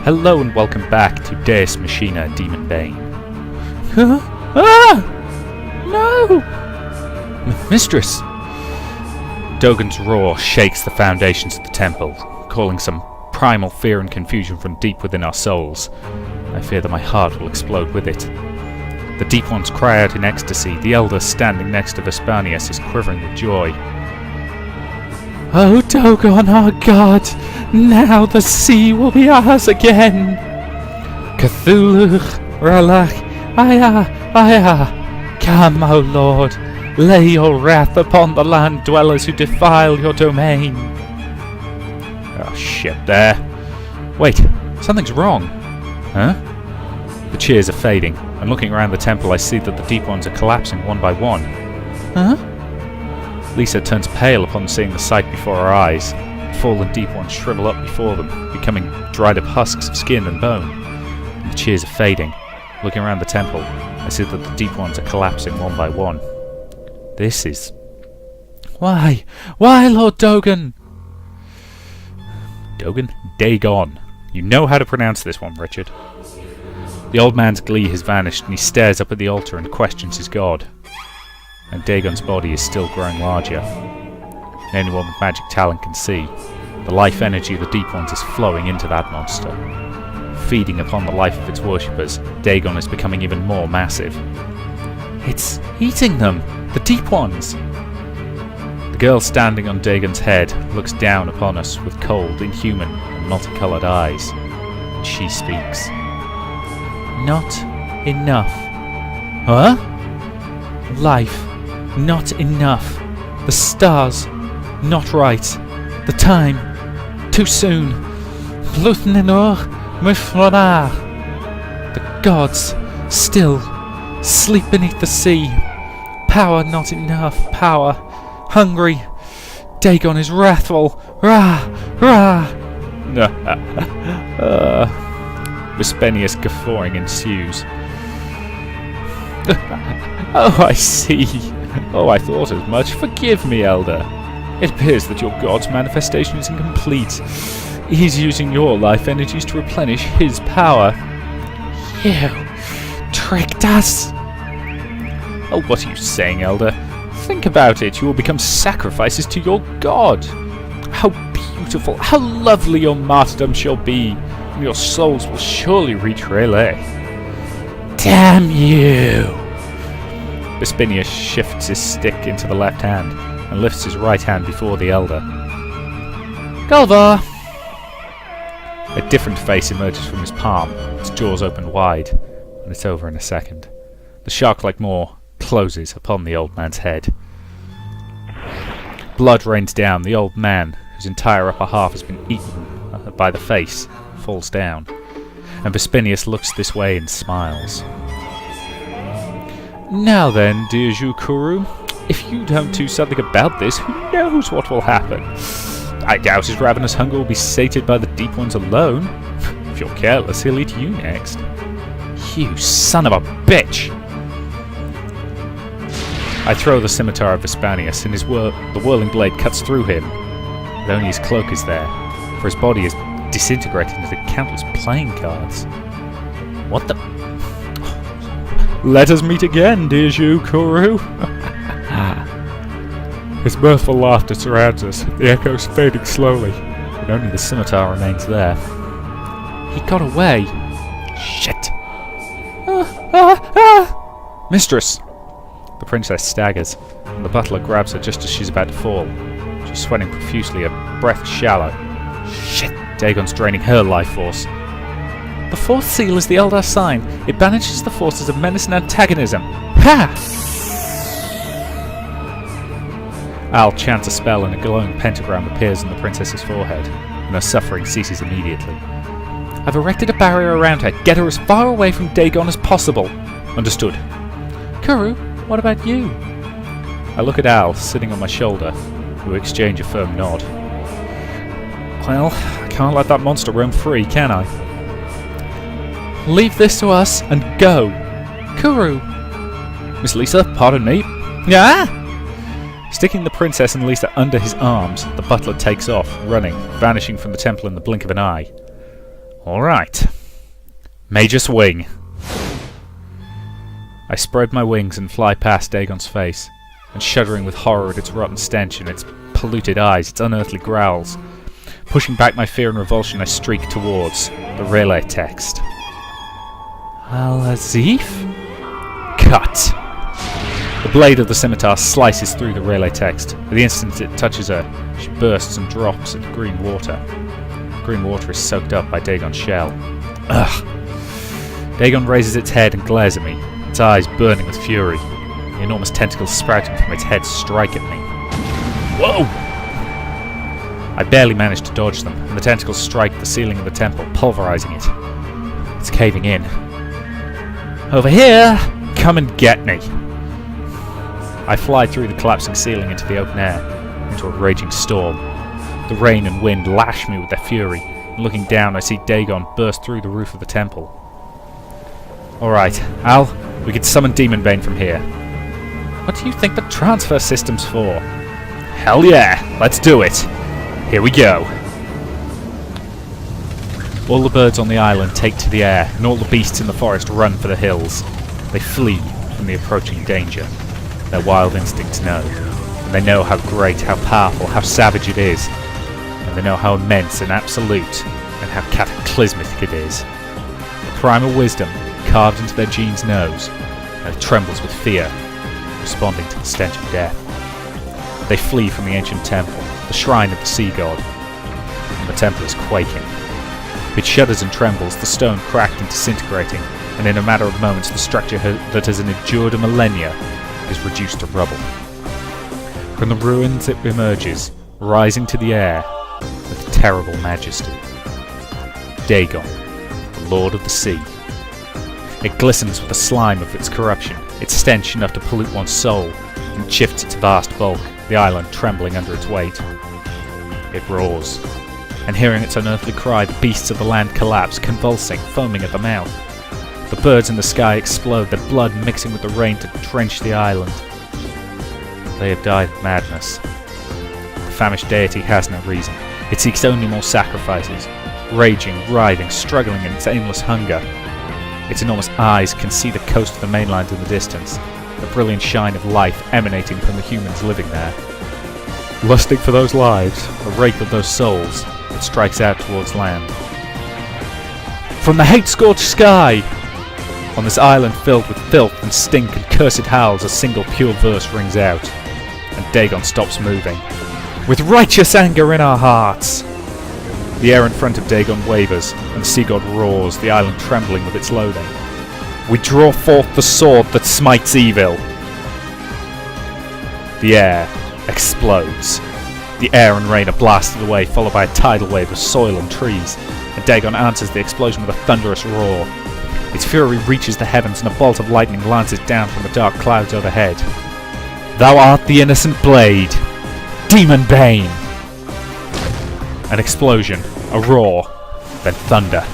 Hello and welcome back to Deus Machina Demonbane. Huh? Ah! No! Mistress! Dagon's roar shakes the foundations of the temple, calling some primal fear and confusion from deep within our souls. I fear that my heart will explode with it. The deep ones cry out in ecstasy. The elder standing next to Vespanius is quivering with joy. Oh, Dagon, our god! Now the sea will be ours again! Cthulhu, Ralach, Aya! Come, O Lord, lay your wrath upon the land dwellers who defile your domain! Oh shit, there. Wait, something's wrong. Huh? The cheers are fading, and looking around the temple I see that the deep ones are collapsing one by one. Huh? Lisa turns pale upon seeing the sight before her eyes. The fallen deep ones shrivel up before them, becoming dried up husks of skin and bone. And the cheers are fading. Looking around the temple, I see that the deep ones are collapsing one by one. This is... Why? Why, Lord Dagon? Dagon? Dagon. You know how to pronounce this one, Richard. The old man's glee has vanished, and he stares up at the altar and questions his god. And Dagon's body is still growing larger. Anyone with magic talent can see. The life energy of the Deep Ones is flowing into that monster. Feeding upon the life of its worshippers, Dagon is becoming even more massive. It's eating them! The Deep Ones! The girl standing on Dagon's head looks down upon us with cold, inhuman, and multicoloured eyes. And she speaks. Not enough. Huh? Life. Not enough. The stars. Not right. The time. Too soon. Blutnenor Muflonar. The gods. Still. Sleep beneath the sea. Power not enough. Power. Hungry. Dagon is wrathful. Rah! Rah! Vespanius guffawing ensues. Oh, I see. Oh, I thought as much. Forgive me, Elder. It appears that your god's manifestation is incomplete. He's using your life energies to replenish his power. You tricked us. Oh, what are you saying, Elder? Think about it. You will become sacrifices to your god. How beautiful, how lovely your martyrdom shall be, and your souls will surely reach Relay. Damn you! Vespanius shifts his stick into the left hand and lifts his right hand before the elder. Galvar! A different face emerges from his palm, its jaws open wide, and it's over in a second. The shark-like maw closes upon the old man's head. Blood rains down. The old man, whose entire upper half has been eaten by the face, falls down, and Vespanius looks this way and smiles. Now then, dear Jukuru, if you don't do something about this, who knows what will happen? I doubt his ravenous hunger will be sated by the Deep Ones alone. If you're careless, he'll eat you next. You son of a bitch! I throw the scimitar at Vespanius, and the whirling blade cuts through him. But only his cloak is there, for his body is disintegrated into countless playing cards. What the... Let us meet again, dear Jukuru. His mirthful laughter surrounds us, the echoes fading slowly, but only the scimitar remains there. He got away. Shit. Mistress! The princess staggers, and the butler grabs her just as she's about to fall. She's sweating profusely, her breath shallow. Shit! Dagon's draining her life force. The fourth seal is the Eldar sign. It banishes the forces of menace and antagonism. Ha! Al chants a spell and a glowing pentagram appears on the princess's forehead, and her suffering ceases immediately. I've erected a barrier around her. Get her as far away from Dagon as possible. Understood. Kuru, what about you? I look at Al, sitting on my shoulder, who exchange a firm nod. Well, I can't let that monster roam free, can I? Leave this to us and go. Kuru. Miss Lisa, pardon me. Ah! Sticking the princess and Lisa under his arms, the butler takes off, running, vanishing from the temple in the blink of an eye. Alright. Major swing. I spread my wings and fly past Dagon's face, and shuddering with horror at its rotten stench and its polluted eyes, its unearthly growls. Pushing back my fear and revulsion, I streak towards the relay text. Al-Azif? Cut! The blade of the scimitar slices through the relay text. At the instant it touches her, she bursts and drops into green water. Green water is soaked up by Dagon's shell. Ugh! Dagon raises its head and glares at me, its eyes burning with fury. The enormous tentacles sprouting from its head strike at me. Whoa! I barely manage to dodge them, and the tentacles strike the ceiling of the temple, pulverizing it. It's caving in. Over here! Come and get me! I fly through the collapsing ceiling into the open air, into a raging storm. The rain and wind lash me with their fury, and looking down I see Dagon burst through the roof of the temple. Alright, Al, we can summon Demonbane from here. What do you think the transfer system's for? Hell yeah, let's do it! Here we go! All the birds on the island take to the air, and all the beasts in the forest run for the hills. They flee from the approaching danger. Their wild instincts know. And they know how great, how powerful, how savage it is. And they know how immense and absolute, and how cataclysmic it is. The primal wisdom carved into their genes knows, and it trembles with fear, responding to the stench of death. They flee from the ancient temple, the shrine of the sea god, and the temple is quaking. It shudders and trembles, the stone cracked and disintegrating, and in a matter of moments the structure that has endured a millennia is reduced to rubble. From the ruins it emerges, rising to the air with terrible majesty. Dagon, the Lord of the Sea. It glistens with the slime of its corruption, its stench enough to pollute one's soul, and shifts its vast bulk, the island trembling under its weight. It roars, and hearing its unearthly cry, the beasts of the land collapse, convulsing, foaming at the mouth. The birds in the sky explode, their blood mixing with the rain to drench the island. They have died of madness. The famished deity has no reason. It seeks only more sacrifices, raging, writhing, struggling in its aimless hunger. Its enormous eyes can see the coast of the mainland in the distance, the brilliant shine of life emanating from the humans living there. Lusting for those lives, a rape of those souls, it strikes out towards land. From the hate-scorched sky! On this island filled with filth and stink and cursed howls, a single pure verse rings out, and Dagon stops moving. With righteous anger in our hearts! The air in front of Dagon wavers, and the sea god roars, the island trembling with its loathing. We draw forth the sword that smites evil! The air explodes. The air and rain are blasted away, followed by a tidal wave of soil and trees, and Dagon answers the explosion with a thunderous roar. Its fury reaches the heavens, and a bolt of lightning lances down from the dark clouds overhead. Thou art the innocent blade! Demonbane! An explosion, a roar, then thunder.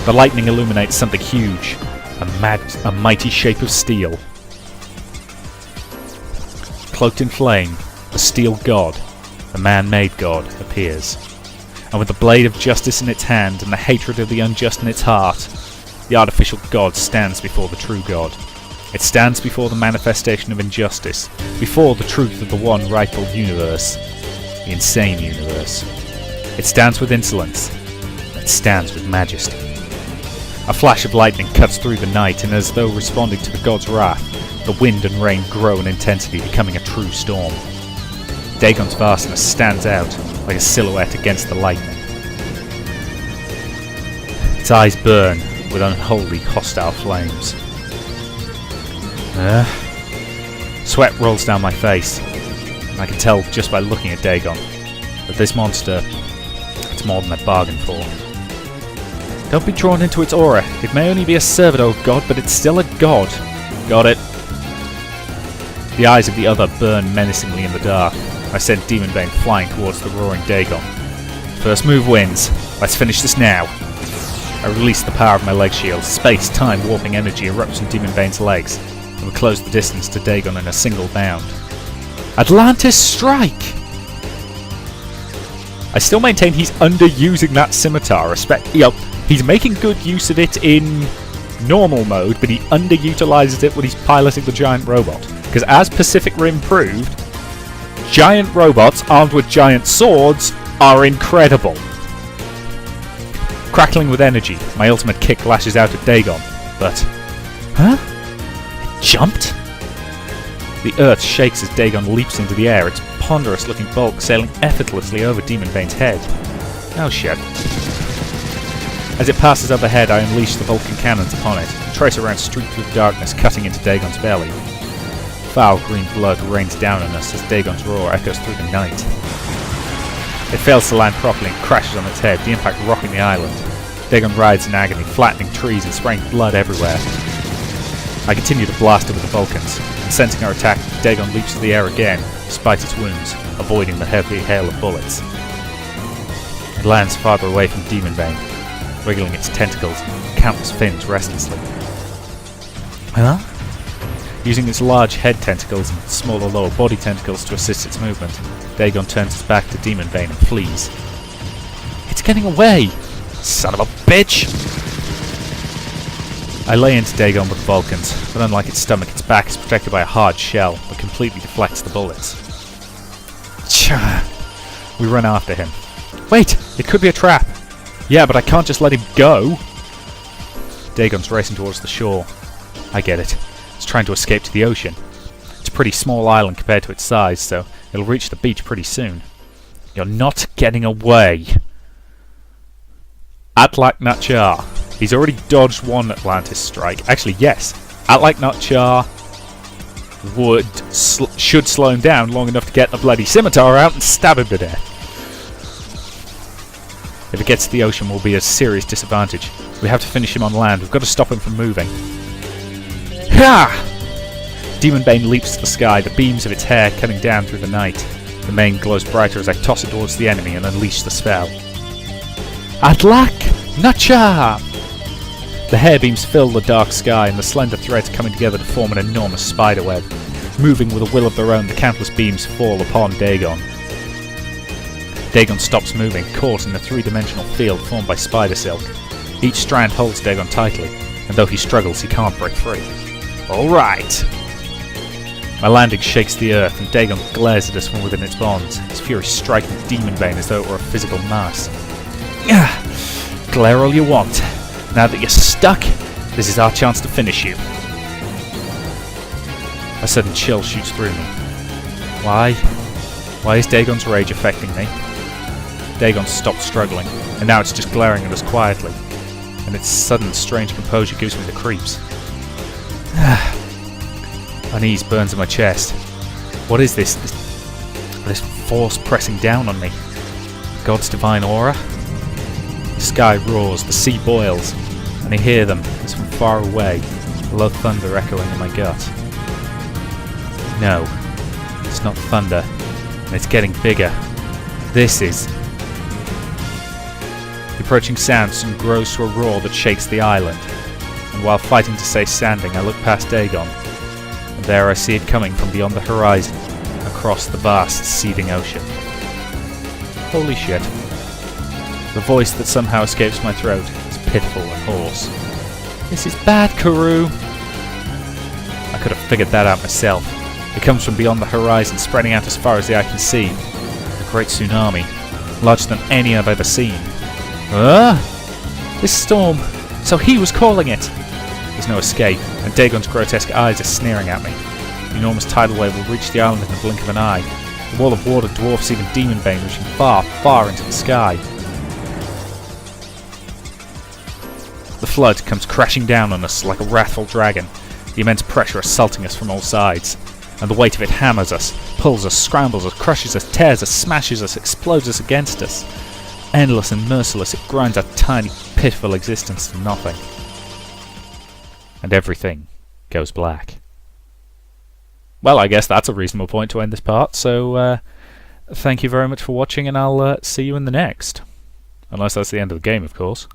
The lightning illuminates something huge, a mighty shape of steel. Cloaked in flame, the steel god, the man-made god, appears. And with the blade of justice in its hand and the hatred of the unjust in its heart, the artificial god stands before the true god. It stands before the manifestation of injustice, before the truth of the one rightful universe, the insane universe. It stands with insolence. It stands with majesty. A flash of lightning cuts through the night, and as though responding to the god's wrath, the wind and rain grow in intensity, becoming a true storm. Dagon's vastness stands out like a silhouette against the lightning. Its eyes burn with unholy, hostile flames. Sweat rolls down my face, and I can tell just by looking at Dagon that this monster, it's more than I bargained for. Don't be drawn into its aura. It may only be a servant, oh god, but it's still a god. Got it? The eyes of the other burn menacingly in the dark. I send Demonbane flying towards the roaring Dagon. First move wins. Let's finish this now. I release the power of my leg shield. Space, time, warping energy erupts from Demonbane's legs, and we close the distance to Dagon in a single bound. Atlantis strike! I still maintain he's underusing that scimitar, He's making good use of it in normal mode, but he underutilizes it when he's piloting the giant robot. Because as Pacific Rim proved, giant robots armed with giant swords are incredible. Crackling with energy, my ultimate kick lashes out at Dagon, but... Huh? It jumped? The earth shakes as Dagon leaps into the air, its ponderous-looking bulk sailing effortlessly over Demonbane's head. Oh shit. As it passes overhead, I unleash the Vulcan cannons upon it, and trace around streaked through the darkness, cutting into Dagon's belly. Foul green blood rains down on us as Dagon's roar echoes through the night. It fails to land properly and crashes on its head, the impact rocking the island. Dagon writhes in agony, flattening trees and spraying blood everywhere. I continue to blast it with the Vulcans, and sensing our attack, Dagon leaps to the air again, despite its wounds, avoiding the heavy hail of bullets. It lands farther away from Demonbane, wriggling its tentacles and countless fins restlessly. Huh? Using its large head tentacles and smaller lower body tentacles to assist its movement, Dagon turns its back to Demonbane and flees. It's getting away! Son of a bitch! I lay into Dagon with the Vulcans, but unlike its stomach, its back is protected by a hard shell that completely deflects the bullets. Tcha! We run after him. Wait! It could be a trap! Yeah, but I can't just let him go! Dagon's racing towards the shore. I get it. It's trying to escape to the ocean. It's a pretty small island compared to its size, so it'll reach the beach pretty soon. You're not getting away! Atlak Natchar. He's already dodged one Atlantis strike. Actually, yes. Atlak Natchar should slow him down long enough to get the bloody scimitar out and stab him to death. If it gets to the ocean, we'll be at a serious disadvantage. We have to finish him on land. We've got to stop him from moving. Ha! Demonbane leaps to the sky, the beams of its hair cutting down through the night. The mane glows brighter as I toss it towards the enemy and unleash the spell. Atlak Natchar! The hair beams fill the dark sky, and the slender threads coming together to form an enormous spiderweb. Moving with a will of their own, the countless beams fall upon Dagon. Dagon stops moving, caught in a three-dimensional field formed by spider silk. Each strand holds Dagon tightly, and though he struggles, he can't break free. Alright! My landing shakes the earth, and Dagon glares at us from within its bonds, its fury striking Demonbane as though it were a physical mass. Glare all you want. Now that you're stuck, this is our chance to finish you. A sudden chill shoots through me. Why? Why is Dagon's rage affecting me? Dagon stopped struggling, and now it's just glaring at us quietly, and its sudden strange composure gives me the creeps. Unease burns in my chest. What is this? This force pressing down on me? God's divine aura? The sky roars, the sea boils, and I hear them as from far away, a low thunder echoing in my gut. No, it's not thunder, and it's getting bigger. This is... The approaching sound soon grows to a roar that shakes the island, and while fighting to stay standing, I look past Dagon, and there I see it coming from beyond the horizon, across the vast, seething ocean. Holy shit. The voice that somehow escapes my throat is pitiful and hoarse. This is bad, Karoo! I could have figured that out myself. It comes from beyond the horizon, spreading out as far as the eye can see. A great tsunami, larger than any I've ever seen. This storm! So he was calling it! There's no escape, and Dagon's grotesque eyes are sneering at me. The enormous tidal wave will reach the island in the blink of an eye. The wall of water dwarfs even Demonbane, reaching far, far into the sky. The flood comes crashing down on us like a wrathful dragon, the immense pressure assaulting us from all sides. And the weight of it hammers us, pulls us, scrambles us, crushes us, tears us, smashes us, explodes us against us. Endless and merciless, it grinds our tiny, pitiful existence to nothing. And everything goes black. Well, I guess that's a reasonable point to end this part, so thank you very much for watching, and I'll see you in the next. Unless that's the end of the game, of course.